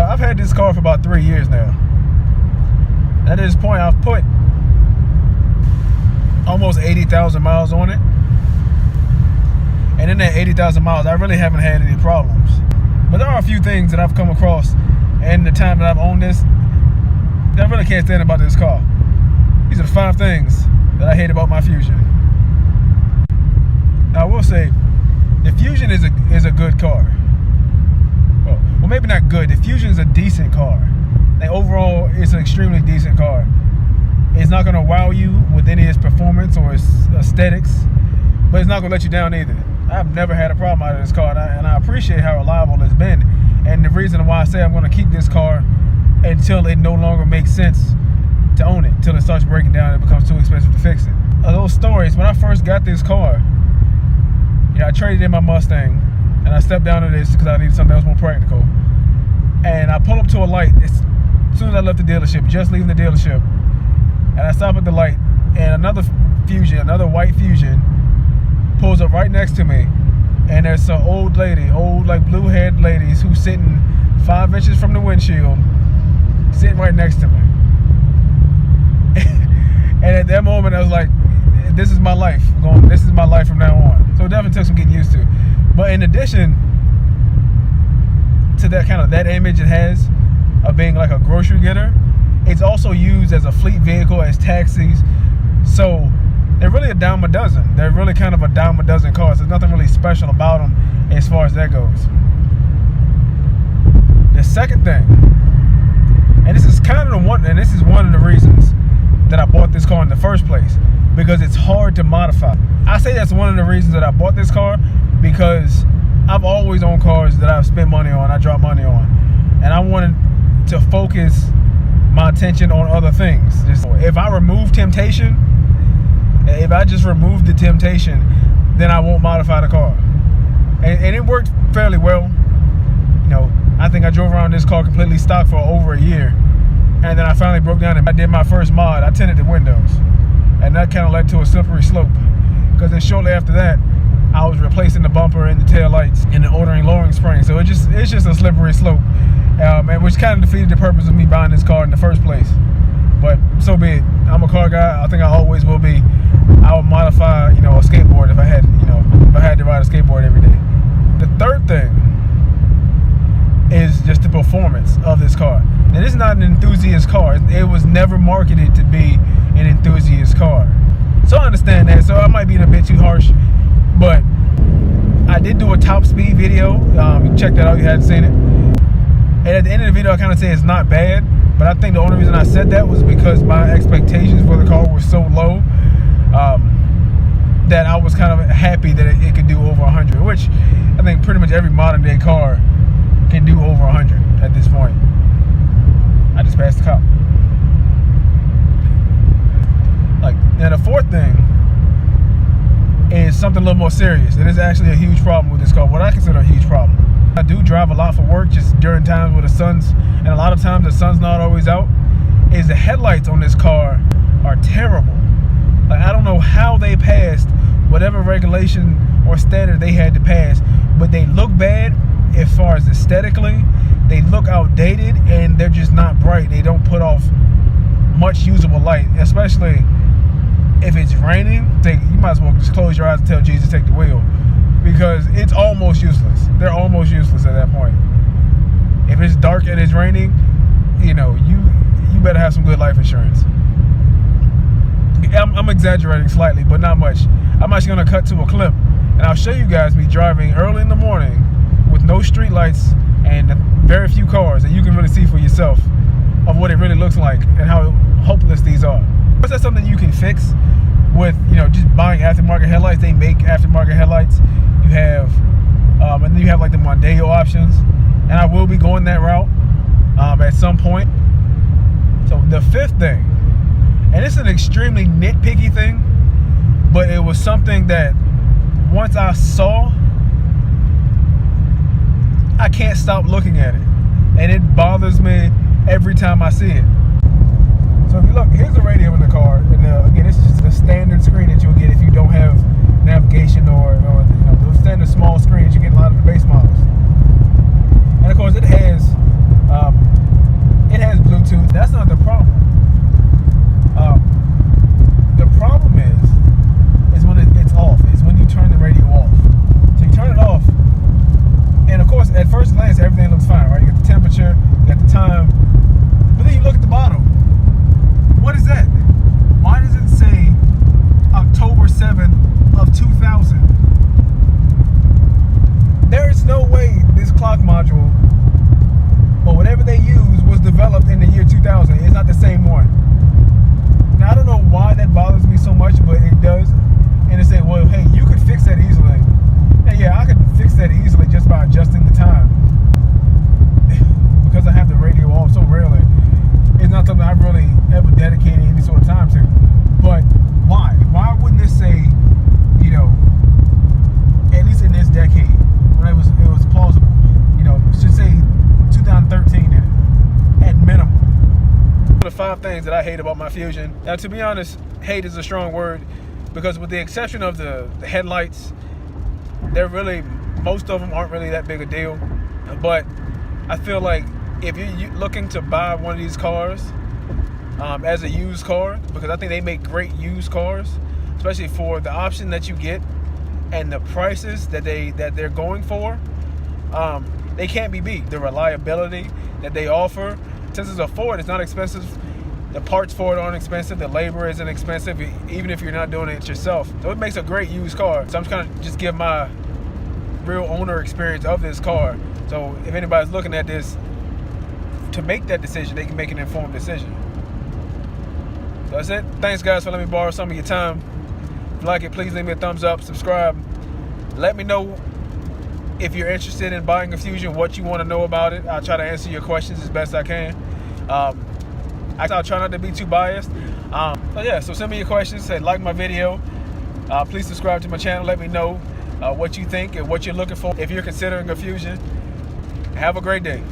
I've had this car for about 3 years now. At this point, I've put almost 80,000 miles on it. And in that 80,000 miles, I really haven't had any problems. But there are a few things that I've come across in the time that I've owned this that I really can't stand about this car. These are the 5 things that I hate about my Fusion. Now, I will say, the Fusion is a good car. Well, maybe not good. The Fusion is a decent car. Like, overall, it's an extremely decent car. It's not going to wow you with any of its performance or its aesthetics, but it's not going to let you down either. I've never had a problem out of this car, and I appreciate how reliable it's been. And the reason why I say I'm going to keep this car until it no longer makes sense to own it, until it starts breaking down and it becomes too expensive to fix it. Those stories, when I first got this car, I traded in my Mustang, and I stepped down to this because I needed something else more practical. And I pull up to a light as soon as I left the dealership, just leaving the dealership. And I stop at the light, and another Fusion, another white Fusion, pulls up right next to me. And there's some old lady, like blue-haired ladies who's sitting 5 inches from the windshield, sitting right next to me. And at that moment, I was like, this is my life. This is my life from now on. So it definitely took some getting used to. But in addition to that image it has of being like a grocery getter, it's also used as a fleet vehicle, as taxis. So they're really a dime a dozen. They're really kind of a dime a dozen cars. There's nothing really special about them as far as that goes. The second thing, and this is one of the reasons that I bought this car in the first place, because it's hard to modify. I say that's one of the reasons that I bought this car, because I've always owned cars that I've spent money on, I dropped money on, and I wanted to focus my attention on other things. If I remove temptation, if I just remove the temptation, then I won't modify the car. And it worked fairly well. I think I drove around this car completely stock for over a year, and then I finally broke down and I did my first mod. I tinted the windows, and that kind of led to a slippery slope, because then shortly after that, I was replacing the bumper and the tail lights and then ordering lowering springs. So it's just a slippery slope, and which kind of defeated the purpose of me buying this car in the first place. But so be it. I'm a car guy. I think I always will be. I would modify, a skateboard if I had to ride a skateboard every day. The third thing is just the performance of this car. Now, this is not an enthusiast car. It was never marketed to be an enthusiast car. So I understand that. So I might be a bit too harsh, but I did do a top speed video. You can check that out if you hadn't seen it. And at the end of the video, I kind of say it's not bad, but I think the only reason I said that was because my expectations for the car were so low that I was kind of happy that it could do over 100, which I think pretty much every modern day car can do over 100 at this point. I just passed the cop. Now the fourth thing is something a little more serious. It is actually a huge problem with this car, what I consider a huge problem. I do drive a lot for work, just during times where the sun's, and a lot of times the sun's not always out, is the headlights on this car are terrible. I don't know how they passed whatever regulation or standard they had to pass, but they look bad as far as aesthetically. They look outdated, and they're just not bright. They don't put off much usable light, especially if it's raining. You might as well just close your eyes and tell Jesus to take the wheel, because it's almost useless. They're almost useless at that point. If it's dark and it's raining, you better have some good life insurance. I'm exaggerating slightly, but not much. I'm actually going to cut to a clip, and I'll show you guys me driving early in the morning with no street lights and very few cars, and you can really see for yourself of what it really looks like and how hopeless these are. But that's something you can fix with, just buying aftermarket headlights. They make aftermarket headlights. You have, and then you have like the Mondeo options, and I will be going that route at some point. So the fifth thing, and it's an extremely nitpicky thing, but it was something that once I saw, I can't stop looking at it, and it bothers me every time I see it. So if you look, here's the radio in the car, and again, it's just a standard screen that you'll get if you don't have navigation or the standard small screens you get in a lot of the base models. And of course, it has That's not the problem. The problem is when it's off. It's when you turn the radio off. So you turn it off, and of course, at first glance, everything looks fine, right? You got the temperature, you got the time, but then you look at the bottom. What is that? Why does it say October 7th of 2000? There is no way this clock module or whatever they use was developed in the year 2000. It's not the same one. Now, I don't know why that bothers me so much, but it does. And they say, well, hey, you could fix that easily. And yeah, I could fix that easily just by adjusting the time. Because I have the radio off so rarely, it's not something I've really ever dedicated any sort of time to. But why? Why wouldn't this say, you know, at least in this decade, when it was plausible, you know, it should say 2013 in it, at minimum. One of the 5 things that I hate about my Fusion. Now, to be honest, hate is a strong word, because with the exception of the headlights, they're really, most of them aren't really that big a deal. But I feel like if you're looking to buy one of these cars as a used car, because I think they make great used cars, especially for the option that you get and the prices that they're going for, they can't be beat. The reliability that they offer, since it's a Ford, it's not expensive. The parts for it aren't expensive. The labor isn't expensive, even if you're not doing it yourself. So it makes a great used car. So I'm just kind of just give my real owner experience of this car. So if anybody's looking at this to make that decision, they can make an informed decision. So that's it. Thanks, guys, for letting me borrow some of your time. If you like it, please leave me a thumbs up, subscribe. Let me know if you're interested in buying a Fusion, what you want to know about it. I'll try to answer your questions as best I can. I'll try not to be too biased. So send me your questions. Say like my video. Please subscribe to my channel. Let me know what you think and what you're looking for if you're considering a Fusion. Have a great day.